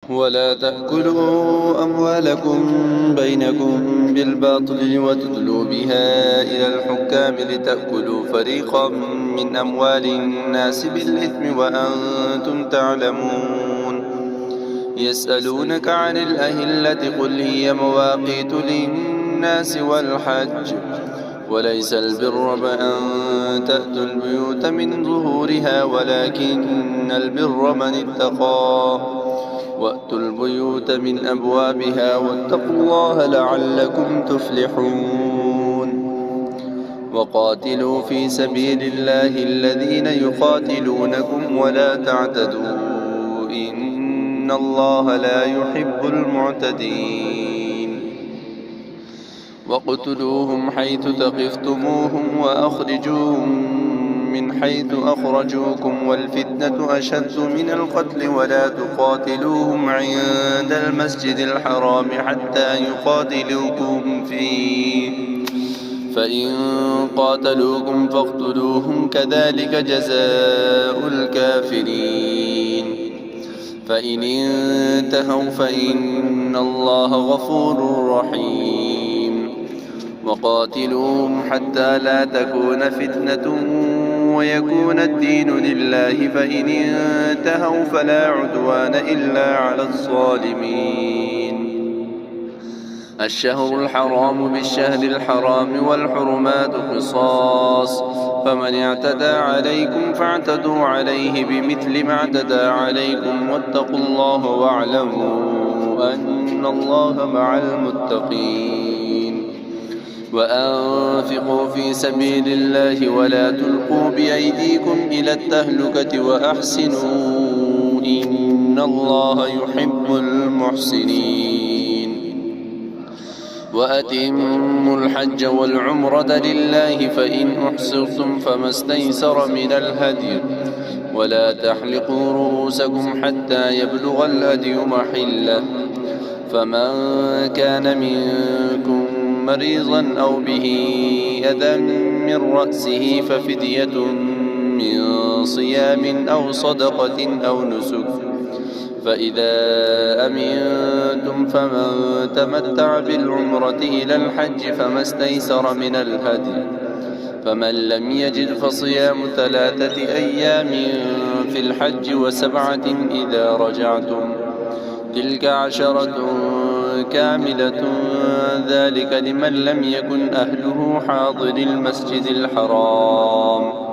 ولا تأكلوا أموالكم بينكم بالباطل وتدلوا بها إلى الحكام لتأكلوا فريقا من أموال الناس بالإثم وأنتم تعلمون. يسألونك عن الأهلة قل هي مواقيت للناس والحج وليس البر بأن تأتوا البيوت من ظهورها ولكن البر من اتقى وأتوا البيوت من أبوابها واتقوا الله لعلكم تفلحون. وقاتلوا في سبيل الله الذين يقاتلونكم ولا تعتدوا إن الله لا يحب المعتدين. وقتلوهم حيث ثقفتموهم وأخرجوهم من حيث أخرجوكم والفتنة أشد من القتل ولا تقاتلوهم عند المسجد الحرام حتى يقاتلوكم فيه فإن قاتلوكم فاقتلوهم كذلك جزاء الكافرين. فإن انتهوا فإن الله غفور رحيم. وقاتلوهم حتى لا تكون فتنة ويكون الدين لله فإن انتهوا فلا عدوان إلا على الظالمين. الشهر الحرام بالشهر الحرام والحرمات قصاص فمن اعتدى عليكم فاعتدوا عليه بمثل ما اعتدى عليكم واتقوا الله واعلموا أن الله مع المتقين. وأنفقوا في سبيل الله ولا تلقوا بأيديكم إلى التهلكة وأحسنوا إن الله يحب المحسنين. وأتموا الحج والعمرة لله فإن أحصرتم فما استيسر من الهدي ولا تحلقوا رؤوسكم حتى يبلغ الهدي محله فمن كان منكم مريضا أو به أذى من رأسه ففدية من صيام أو صدقة أو نسك فإذا أمنتم فمن تمتع بالعمرة إلى الحج فما استيسر من الهدي فمن لم يجد فصيام 3 أيام في الحج و7 إذا رجعتم تلك 10 كاملة ذلك لمن لم يكن أهله حاضر المسجد الحرام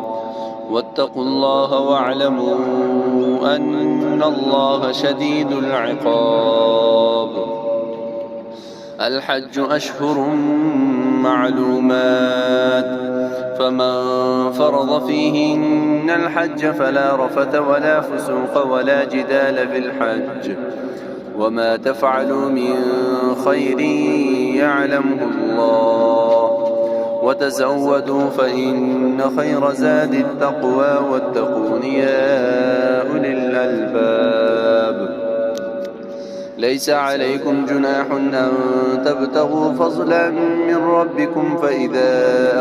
واتقوا الله واعلموا أن الله شديد العقاب. الحج أشهر معلومات فمن فرض فيهن الحج فلا رفث ولا فسوق ولا جدال في الحج وما تفعلوا من خير يعلمه الله وتزودوا فإن خير زاد التقوى واتقون يا أولي الألباب. ليس عليكم جناح أن تبتغوا فضلا من ربكم فإذا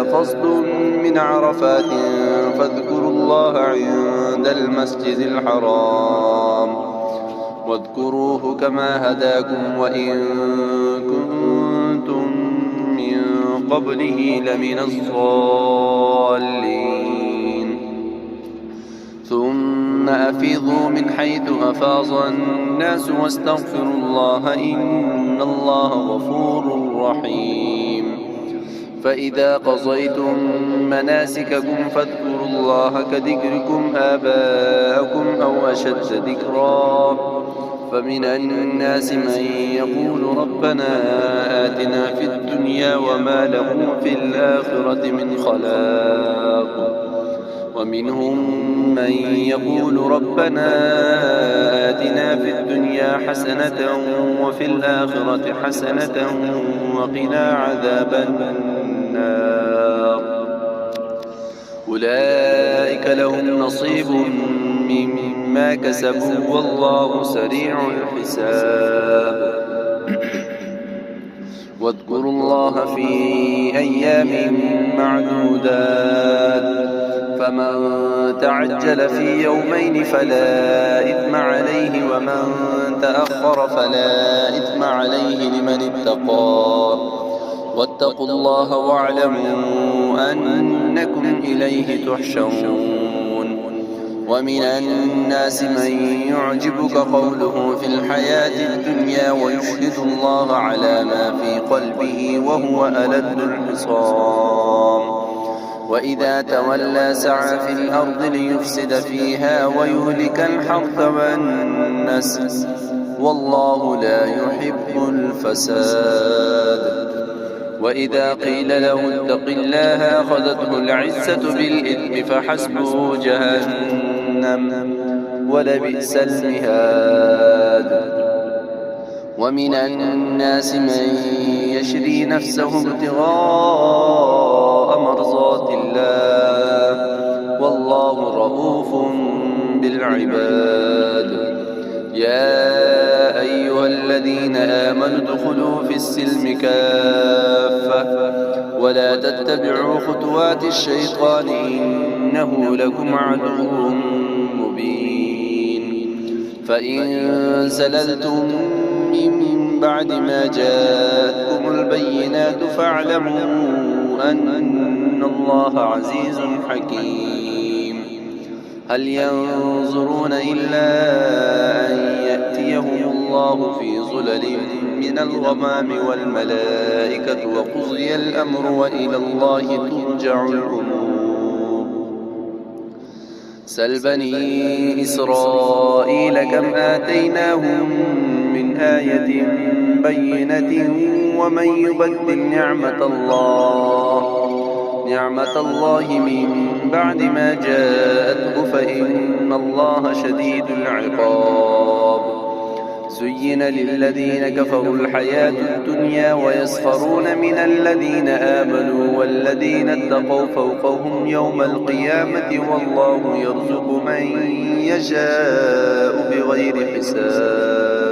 أفضتم من عرفات فاذكروا الله عند المسجد الحرام واذكروه كما هداكم وإن كنتم من قبله لمن الضالين. ثم أفيضوا من حيث أفاض الناس واستغفروا الله إن الله غفور رحيم. فإذا قضيتم مناسككم فاذكروا الله كذكركم آباءكم أو أشد ذكرا فمن الناس من يقول ربنا آتنا في الدنيا وما له في الآخرة من خلاق ومنهم من يقول ربنا آتنا في الدنيا حسنة وفي الآخرة حسنة وقنا عذاب النار. أولئك لهم نصيب مما كسبوا والله سريع الحساب. واذكروا الله في أيام معدودات فمن تعجل في يومين فلا إثم عليه ومن تأخر فلا إثم عليه لمن اتقى واتقوا الله واعلموا أنكم إليه تحشرون ومن الناس من يعجبك قوله في الحياة الدنيا ويشهد الله على ما في قلبه وهو ألد الخصام وإذا تولى سعى في الأرض ليفسد فيها ويهلك الحرث والنسل والله لا يحب الفساد وإذا قيل له اتق الله أخذته العزة بالإثم فحسبه جهنم ولبئس المهاد ومن الناس من يشري نفسه ابتغاء مرضات الله والله رؤوف بالعباد يا أيها الذين آمنوا ادخلوا في السلم كافة ولا تتبعوا خطوات الشيطان إنه لكم عدو مبين فإن زللتم من بعد ما جاءتكم البينات فاعلموا أن الله عزيز حكيم هل ينظرون إلا أن يأتيهم الله في ظلل من الغمام والملائكة وقضي الأمر وإلى الله ترجع الأمور سل بني إسرائيل كم آتيناهم من آية بينة ومن يبدل نعمة الله من بعد ما جاءته فإن الله شديد العقاب زين للذين كفروا الحياة الدنيا ويسخرون من الذين آمنوا والذين اتقوا فوقهم يوم القيامة والله يرزق من يشاء بغير حساب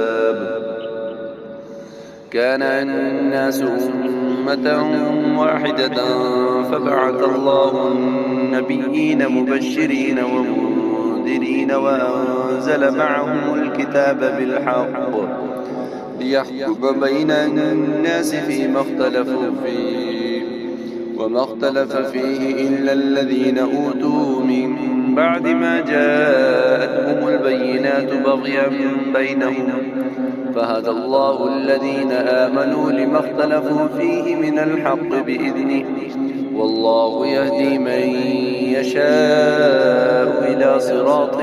كان الناس أمة واحدة فبعث الله النبيين مبشرين ومنذرين وأنزل معهم الكتاب بالحق ليحكم بين الناس فيما اختلفوا فيه وما اختلف فيه إلا الذين أوتوا من بعد ما جاءتهم البينات بغيا بينهم فهدى الله الذين آمنوا لما اختلفوا فيه من الحق بإذنه والله يهدي من يشاء إلى صراط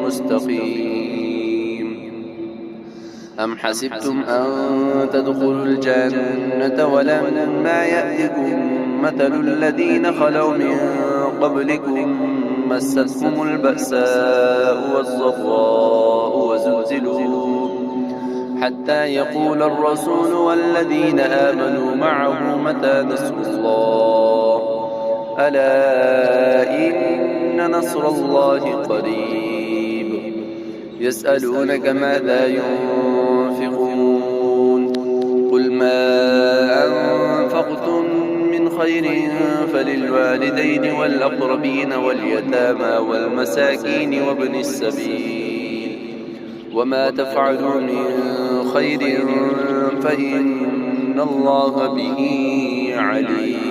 مستقيم أم حسبتم أن تدخلوا الجنة ولما يأتكم مثل الذين خلوا من قبلكم مستهم البأساء والضراء وزلزلوا حتى يقول الرسول والذين آمنوا معه متى نصر الله ألا إن نصر الله قريب يسألونك ماذا ينفقون قل ما أنفقتم من خير فللوالدين والأقربين واليتامى والمساكين وابن السبيل وما تفعلوا من خير فإن الله به عليم